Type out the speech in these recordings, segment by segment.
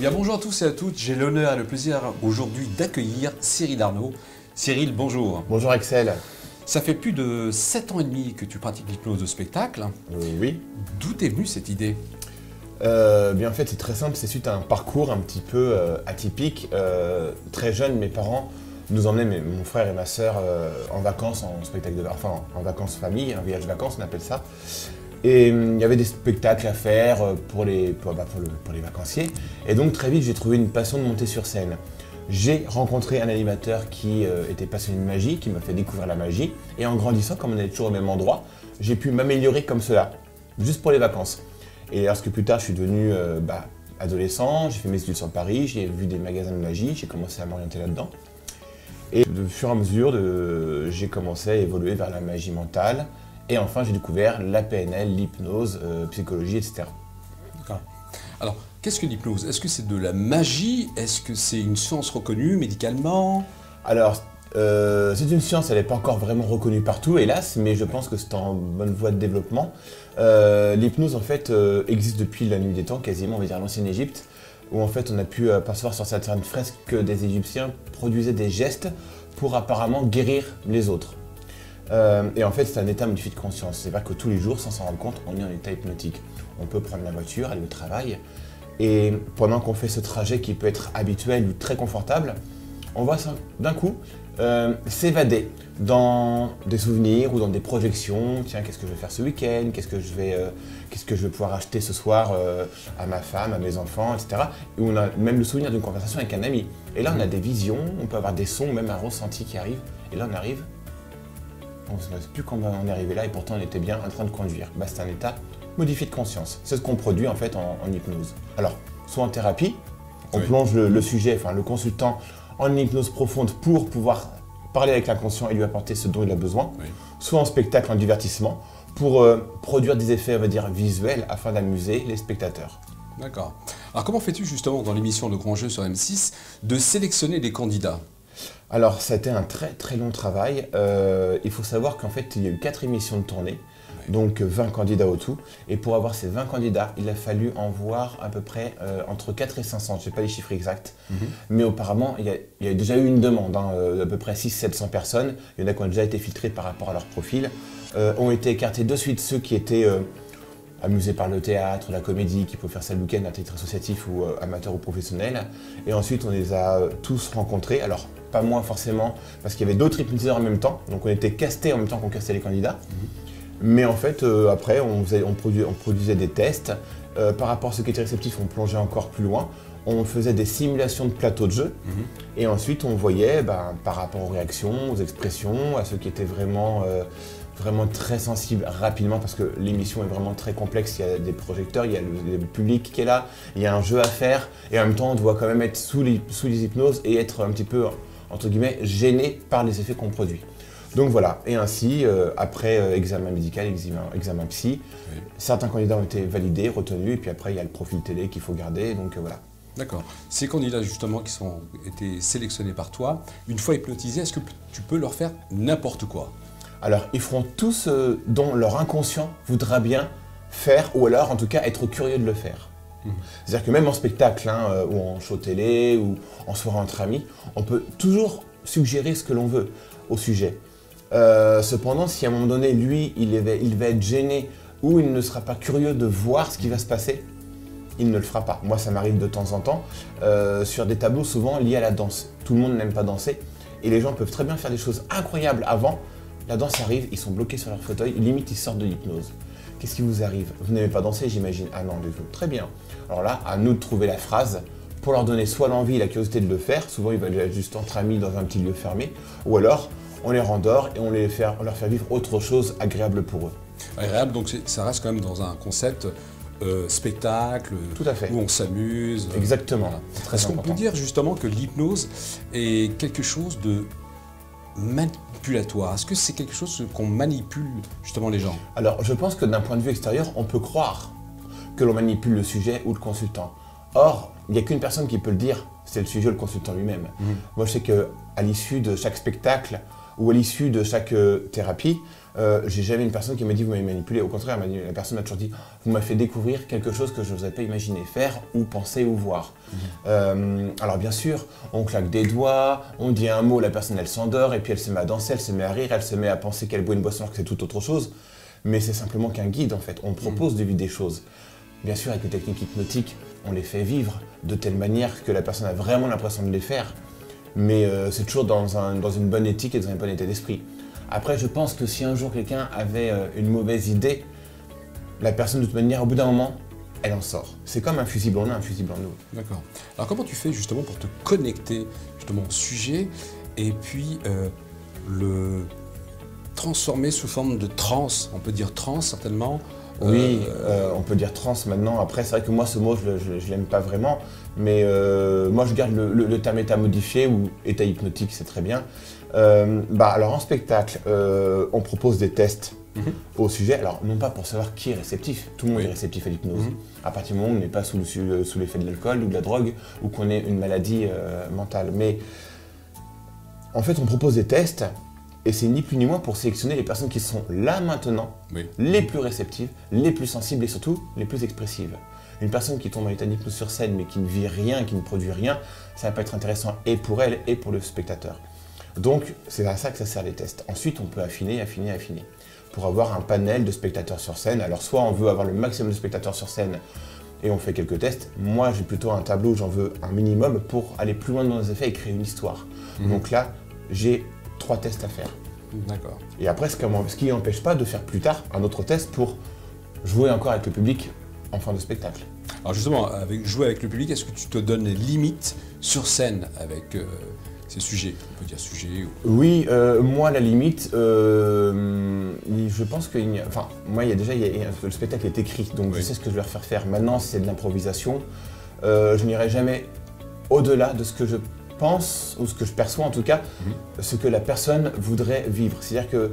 Bien, bonjour à tous et à toutes, j'ai l'honneur et le plaisir aujourd'hui d'accueillir Cyril Arnaud. Cyril, bonjour. Bonjour Axel. Ça fait plus de 7 ans et demi que tu pratiques l'hypnose de spectacle. Oui. D'où est venue cette idée? Bien en fait c'est très simple, c'est suite à un parcours un petit peu atypique. Très jeune, mes parents nous emmenaient, mon frère et ma sœur, en vacances, en spectacle de en vacances famille, un voyage vacances on appelle ça. Et il y avait des spectacles à faire pour les vacanciers. Et donc très vite j'ai trouvé une passion de monter sur scène. J'ai rencontré un animateur qui était passionné de magie, qui m'a fait découvrir la magie. Et en grandissant, comme on est toujours au même endroit, j'ai pu m'améliorer comme cela, juste pour les vacances. Et lorsque plus tard je suis devenu adolescent, j'ai fait mes études sur Paris, j'ai vu des magasins de magie, j'ai commencé à m'orienter là-dedans. Et de fur et à mesure, j'ai commencé à évoluer vers la magie mentale. Et enfin, j'ai découvert la PNL, l'hypnose, psychologie, etc. D'accord. Alors, qu'est-ce que l'hypnose? Est-ce que c'est de la magie? Est-ce que c'est une science reconnue médicalement? Alors, c'est une science, elle n'est pas encore vraiment reconnue partout, hélas, mais je pense que c'est en bonne voie de développement. L'hypnose, en fait, existe depuis la nuit des temps, quasiment, on va dire l'ancienne Égypte, où en fait, on a pu apercevoir sur certaines fresques que des Égyptiens produisaient des gestes pour apparemment guérir les autres. Et en fait, c'est un état modifié de conscience. C'est-à-dire que tous les jours, sans s'en rendre compte, on est en état hypnotique. On peut prendre la voiture, aller au travail, et pendant qu'on fait ce trajet qui peut être habituel ou très confortable, on va d'un coup s'évader dans des souvenirs ou dans des projections. Tiens, qu'est-ce que je vais faire ce week-end? Qu'est-ce que je vais pouvoir acheter ce soir à ma femme, à mes enfants, etc. Et on a même le souvenir d'une conversation avec un ami. Et là, on a des visions, on peut avoir des sons, même un ressenti qui arrive. Et là, on arrive. On ne sait plus comment on est arrivé là et pourtant on était bien en train de conduire. C'est un état modifié de conscience. C'est ce qu'on produit en fait en hypnose. Alors, soit en thérapie, on plonge le sujet, enfin le consultant, en hypnose profonde pour pouvoir parler avec l'inconscient et lui apporter ce dont il a besoin, soit en spectacle, en divertissement, pour produire des effets, on va dire, visuels afin d'amuser les spectateurs. D'accord. Alors comment fais-tu justement dans l'émission Le Grand Jeu sur M6 de sélectionner des candidats? Alors, ça a été un très très long travail. Il faut savoir qu'en fait, il y a eu 4 émissions de tournée, donc 20 candidats au tout. Et pour avoir ces 20 candidats, il a fallu en voir à peu près entre 4 et 500, je n'ai pas les chiffres exacts. Mais auparavant, il y a déjà eu une demande, d'à peu près 600-700 personnes. Il y en a qui ont déjà été filtrés par rapport à leur profil. Ont été écartés de suite ceux qui étaient amusés par le théâtre, la comédie, qui peuvent faire ça le week-end à titre associatif ou amateur ou professionnel. Et ensuite, on les a tous rencontrés. Alors, pas moi forcément, parce qu'il y avait d'autres hypnotiseurs en même temps. Donc on était castés en même temps qu'on castait les candidats. Mais en fait, après, on produisait des tests. Par rapport à ceux qui étaient réceptifs, on plongeait encore plus loin. On faisait des simulations de plateaux de jeu. Et ensuite, on voyait, par rapport aux réactions, aux expressions, à ceux qui étaient vraiment très sensibles rapidement, parce que l'émission est vraiment très complexe. Il y a des projecteurs, il y a le public qui est là, il y a un jeu à faire. Et en même temps, on doit quand même être sous les hypnoses et être un petit peu, entre guillemets, gêné par les effets qu'on produit. Donc voilà, et ainsi, après examen médical, examen psy, certains candidats ont été validés, retenus, et puis après il y a le profil télé qu'il faut garder, donc voilà. D'accord. Ces candidats justement qui ont été sélectionnés par toi, une fois hypnotisés, est-ce que tu peux leur faire n'importe quoi? Alors ils feront tout ce dont leur inconscient voudra bien faire, ou alors en tout cas être curieux de le faire. C'est-à-dire que même en spectacle, ou en show télé, ou en soirée entre amis, on peut toujours suggérer ce que l'on veut au sujet. Cependant, si à un moment donné, lui, il va être gêné ou il ne sera pas curieux de voir ce qui va se passer, il ne le fera pas. Moi, ça m'arrive de temps en temps sur des tableaux souvent liés à la danse. Tout le monde n'aime pas danser et les gens peuvent très bien faire des choses incroyables avant. La danse arrive, ils sont bloqués sur leur fauteuil, limite ils sortent de l'hypnose. Qu'est-ce qui vous arrive? Vous n'aimez pas danser, j'imagine? Ah non, du tout. Très bien. Alors là, à nous de trouver la phrase pour leur donner soit l'envie et la curiosité de le faire. Souvent, ils veulent être juste entre amis dans un petit lieu fermé. Ou alors, on les rendort et on leur fait vivre autre chose agréable pour eux. Agréable, donc ça reste quand même dans un concept spectacle, tout à fait, où on s'amuse. Exactement. Voilà. Est-ce qu'on peut dire justement que l'hypnose est quelque chose de manipulatoire? Est-ce que c'est quelque chose qu'on manipule justement les gens? Alors, je pense que d'un point de vue extérieur, on peut croire que l'on manipule le sujet ou le consultant. Or, il n'y a qu'une personne qui peut le dire, c'est le sujet ou le consultant lui-même. Moi, je sais qu'à l'issue de chaque spectacle, où à l'issue de chaque thérapie, j'ai jamais une personne qui m'a dit vous m'avez manipulé. Au contraire, la personne m'a toujours dit vous m'avez fait découvrir quelque chose que je n'osais pas imaginer faire ou penser ou voir. Alors bien sûr, on claque des doigts, on dit un mot, la personne elle s'endort et puis elle se met à danser, elle se met à rire, elle se met à penser qu'elle boit une boisson alors que c'est tout autre chose. Mais c'est simplement qu'un guide en fait. On propose de vivre des choses. Bien sûr, avec les techniques hypnotiques, on les fait vivre de telle manière que la personne a vraiment l'impression de les faire. Mais c'est toujours dans une bonne éthique et dans un bon état d'esprit. Après, je pense que si un jour quelqu'un avait une mauvaise idée, la personne de toute manière, au bout d'un moment, elle en sort. C'est comme un fusible en un fusible en nous. D'accord. Alors comment tu fais justement pour te connecter justement au sujet et puis le transformer sous forme de transe, on peut dire transe certainement. Oui, on peut dire transe maintenant. Après, c'est vrai que moi, ce mot, je l'aime pas vraiment. Mais moi, je garde le terme état modifié ou état hypnotique, c'est très bien. Alors, en spectacle, on propose des tests au sujet. Alors, non pas pour savoir qui est réceptif. Tout le monde est réceptif à l'hypnose. À partir du moment où on n'est pas sous l'effet de l'alcool ou de la drogue ou qu'on ait une maladie mentale. Mais en fait, on propose des tests. Et c'est ni plus ni moins pour sélectionner les personnes qui sont là maintenant, les plus réceptives, les plus sensibles et surtout les plus expressives. Une personne qui tombe en état d'hypnose sur scène mais qui ne vit rien, qui ne produit rien, ça va pas être intéressant et pour elle et pour le spectateur. Donc c'est à ça que ça sert les tests. Ensuite on peut affiner pour avoir un panel de spectateurs sur scène. Alors soit on veut avoir le maximum de spectateurs sur scène et on fait quelques tests. Moi j'ai plutôt un tableau où j'en veux un minimum pour aller plus loin dans les effets et créer une histoire. Donc là j'ai 3 tests à faire. D'accord. Et après, ce qui n'empêche pas de faire plus tard un autre test pour jouer encore avec le public en fin de spectacle. Alors justement, jouer avec le public, est-ce que tu te donnes les limites sur scène avec ces sujets? On peut dire sujets ou... Oui, moi la limite, je pense que moi le spectacle est écrit, donc je sais ce que je vais leur faire. Maintenant, si c'est de l'improvisation, je n'irai jamais au-delà de ce que je pense, ou ce que je perçois en tout cas, ce que la personne voudrait vivre. C'est-à-dire que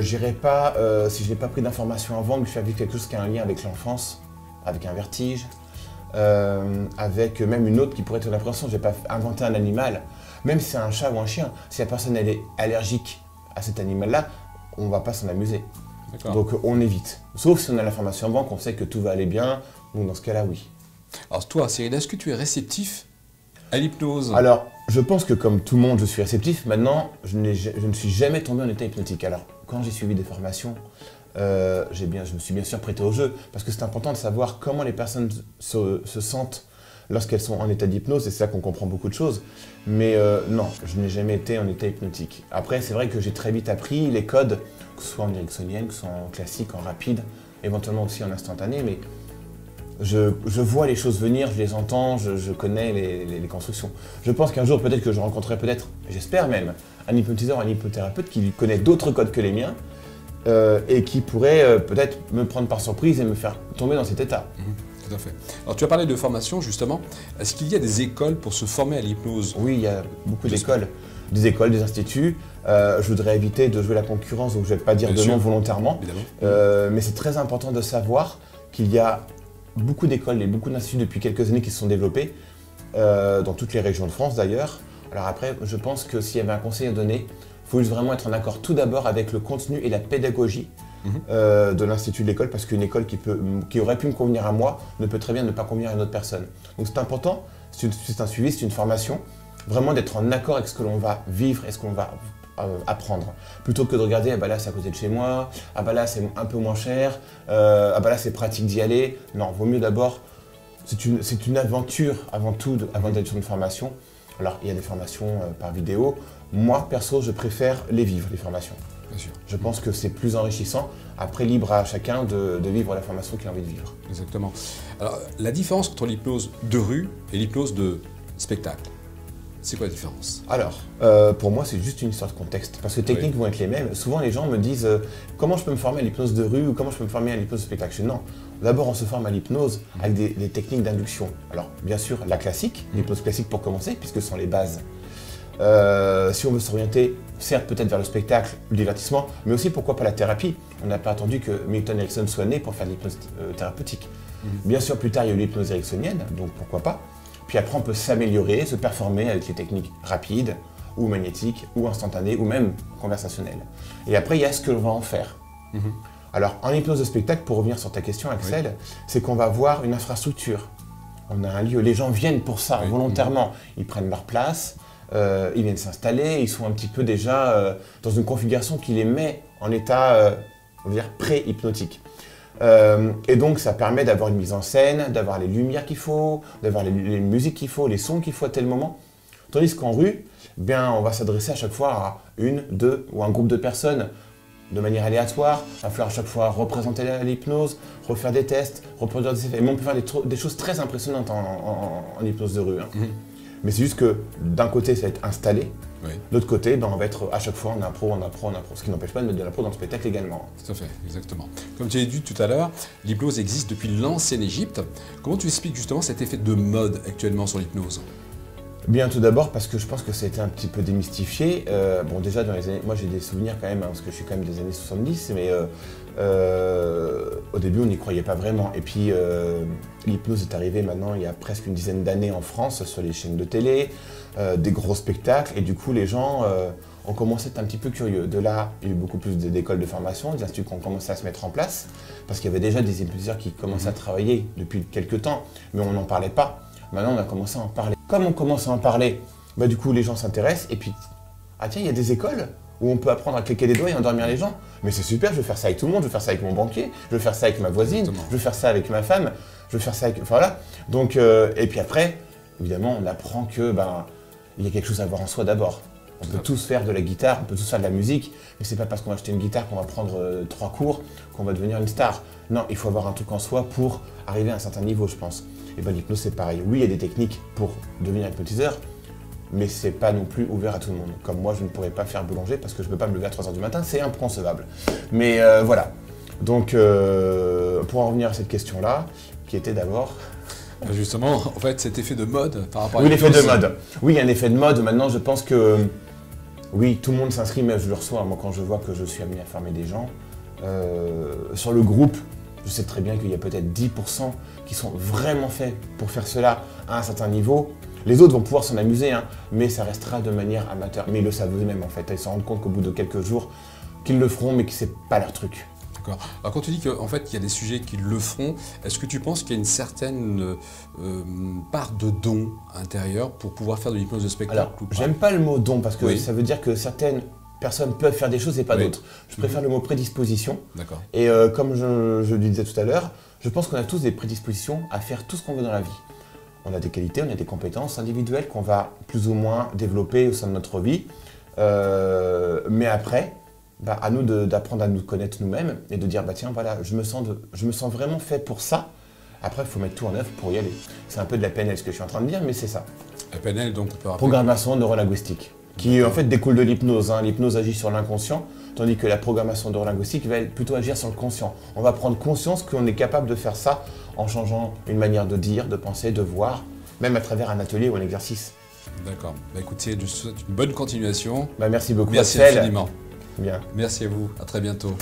j'irai pas, si je n'ai pas pris d'informations avant, lui faire vivre quelque chose qui a un lien avec l'enfance, avec un vertige, avec même une autre qui pourrait être l'impression, je n'ai pas inventé un animal, même si c'est un chat ou un chien, si la personne elle est allergique à cet animal-là, on ne va pas s'en amuser. Donc on évite. Sauf si on a l'information avant, qu'on sait que tout va aller bien, donc dans ce cas-là, oui. Alors toi, Cyril, est-ce que tu es réceptif à l'hypnose? Alors, je pense que comme tout le monde, je suis réceptif. Maintenant, je ne suis jamais tombé en état hypnotique. Alors, quand j'ai suivi des formations, je me suis bien sûr prêté au jeu, parce que c'est important de savoir comment les personnes se sentent lorsqu'elles sont en état d'hypnose, et c'est là qu'on comprend beaucoup de choses. Mais non, je n'ai jamais été en état hypnotique. Après, c'est vrai que j'ai très vite appris les codes, que ce soit en ericksonienne, que ce soit en classique, en rapide, éventuellement aussi en instantané, mais je vois les choses venir, je les entends, je connais les constructions. Je pense qu'un jour, peut-être que je rencontrerai j'espère même, un hypnotiseur, un hypnothérapeute qui connaît d'autres codes que les miens et qui pourrait peut-être me prendre par surprise et me faire tomber dans cet état. Tout à fait. Alors tu as parlé de formation justement. Est-ce qu'il y a des écoles pour se former à l'hypnose? Oui, il y a beaucoup d'écoles. Des écoles, des instituts. Je voudrais éviter de jouer la concurrence, donc je ne vais pas dire de nom volontairement. Mais c'est très important de savoir qu'il y a beaucoup d'écoles et beaucoup d'instituts depuis quelques années qui se sont développés, dans toutes les régions de France d'ailleurs. Alors après, je pense que s'il y avait un conseil à donner, il faut vraiment être en accord tout d'abord avec le contenu et la pédagogie de l'institut de l'école, parce qu'une école qui aurait pu me convenir à moi ne peut très bien ne pas convenir à une autre personne. Donc c'est important, c'est un suivi, c'est une formation, vraiment d'être en accord avec ce que l'on va vivre et ce qu'on va apprendre. Plutôt que de regarder, ah bah là c'est à côté de chez moi, ah bah là c'est un peu moins cher, ah bah là c'est pratique d'y aller. Non, vaut mieux d'abord, c'est une aventure avant tout, avant d'être sur une formation. Alors il y a des formations par vidéo. Moi perso je préfère les vivre, les formations. Bien sûr. Je pense que c'est plus enrichissant. Après, libre à chacun de vivre la formation qu'il a envie de vivre. Exactement. Alors, la différence entre l'hypnose de rue et l'hypnose de spectacle, c'est quoi la différence? Alors, pour moi, c'est juste une histoire de contexte. Parce que les techniques vont être les mêmes. Souvent, les gens me disent comment je peux me former à l'hypnose de rue ou comment je peux me former à l'hypnose de spectacle. Je dis non. D'abord, on se forme à l'hypnose avec des techniques d'induction. Alors, bien sûr, la classique, l'hypnose classique pour commencer, puisque ce sont les bases. Si on veut s'orienter, certes peut-être vers le spectacle, le divertissement, mais aussi pourquoi pas la thérapie. On n'a pas attendu que Milton Erickson soit né pour faire de l'hypnose thérapeutique. Bien sûr, plus tard, il y a eu l'hypnose ericksonienne, donc pourquoi pas. Puis après, on peut s'améliorer, se performer avec les techniques rapides, ou magnétique, ou instantané, ou même conversationnel. Et après, il y a ce que l'on va en faire. Alors, en hypnose de spectacle, pour revenir sur ta question, Axel, c'est qu'on va voir une infrastructure. On a un lieu, les gens viennent pour ça, volontairement. Ils prennent leur place, ils viennent s'installer, ils sont un petit peu déjà dans une configuration qui les met en état, on va dire, pré-hypnotique. Et donc, ça permet d'avoir une mise en scène, d'avoir les lumières qu'il faut, d'avoir les musiques qu'il faut, les sons qu'il faut à tel moment. Tandis qu'en rue, bien, on va s'adresser à chaque fois à une, deux ou un groupe de personnes de manière aléatoire. Il va falloir à chaque fois représenter l'hypnose, refaire des tests, reproduire des effets. Mais on peut faire des choses très impressionnantes en hypnose de rue. Mais c'est juste que d'un côté, ça va être installé. De l'autre côté, ben, on va être à chaque fois en impro. Ce qui n'empêche pas de mettre de l'impro dans le spectacle également. Tout à fait, exactement. Comme tu l'as dit tout à l'heure, l'hypnose existe depuis l'ancienne Égypte. Comment tu expliques justement cet effet de mode actuellement sur l'hypnose ? Bien, tout d'abord parce que je pense que ça a été un petit peu démystifié. Bon, déjà dans les années, moi j'ai des souvenirs quand même, parce que je suis quand même des années 70, mais au début on n'y croyait pas vraiment. Et puis l'hypnose est arrivée maintenant il y a presque une dizaine d'années en France sur les chaînes de télé, des gros spectacles, et du coup les gens ont commencé à être un petit peu curieux. De là, il y a eu beaucoup plus d'écoles de formation, des instituts qui ont commencé à se mettre en place, parce qu'il y avait déjà des hypnotiseurs qui commençaient à travailler depuis quelques temps, mais on n'en parlait pas. Maintenant, on a commencé à en parler. Comme on commence à en parler, bah, du coup, les gens s'intéressent. Et puis, ah tiens, il y a des écoles où on peut apprendre à cliquer des doigts et endormir les gens. Mais c'est super, je veux faire ça avec tout le monde, je veux faire ça avec mon banquier, je veux faire ça avec ma voisine, je veux faire ça avec ma femme, je veux faire ça avec... Enfin, voilà. Donc, et puis après, évidemment, on apprend que il y a quelque chose à avoir en soi d'abord. On peut tous faire de la guitare, on peut tous faire de la musique, mais c'est pas parce qu'on va acheter une guitare qu'on va prendre 3 cours qu'on va devenir une star. Non, il faut avoir un truc en soi pour arriver à un certain niveau, je pense. Et bien l'hypnose c'est pareil. Oui, il y a des techniques pour devenir hypnotiseur, mais c'est pas non plus ouvert à tout le monde. Comme moi, je ne pourrais pas faire boulanger parce que je ne peux pas me lever à 3h du matin, c'est inconcevable. Mais voilà. Donc, pour en revenir à cette question-là, qui était d'abord... Justement, en fait, cet effet de mode par rapport à Oui, l'effet de mode. Oui, il y a un effet de mode. Maintenant, je pense que... Oui, tout le monde s'inscrit, mais je le reçois. Moi, quand je vois que je suis amené à former des gens, sur le groupe, je sais très bien qu'il y a peut-être 10% qui sont vraiment faits pour faire cela à un certain niveau. Les autres vont pouvoir s'en amuser, hein, mais ça restera de manière amateur. Mais ils le savent eux-mêmes, en fait. Ils se rendent compte qu'au bout de quelques jours, qu'ils le feront, mais que c'est pas leur truc. D'accord. Alors quand tu dis qu'en fait, il y a des sujets qui le feront, est-ce que tu penses qu'il y a une certaine part de don intérieur pour pouvoir faire de l'hypnose de spectacle? Alors, j'aime pas le mot don, parce que ça veut dire que certaines personnes peuvent faire des choses et pas d'autres. Je préfère le mot prédisposition. D'accord. Et comme je le disais tout à l'heure, je pense qu'on a tous des prédispositions à faire tout ce qu'on veut dans la vie. On a des qualités, on a des compétences individuelles qu'on va plus ou moins développer au sein de notre vie. Mais après, à nous d'apprendre à nous connaître nous-mêmes et de dire, tiens, voilà, je me sens vraiment fait pour ça. Après, il faut mettre tout en œuvre pour y aller. C'est un peu de la PNL ce que je suis en train de dire, mais c'est ça. La PNL, donc, on peut rappeler... Programmation neurolinguistique, qui en fait découle de l'hypnose. Hein. L'hypnose agit sur l'inconscient, tandis que la programmation neurolinguistique va plutôt agir sur le conscient. On va prendre conscience qu'on est capable de faire ça en changeant une manière de dire, de penser, de voir, même à travers un atelier ou un exercice. D'accord. Écoutez, je vous souhaite une bonne continuation. Merci beaucoup. Merci Axel. infiniment. Bien. Merci à vous. À très bientôt.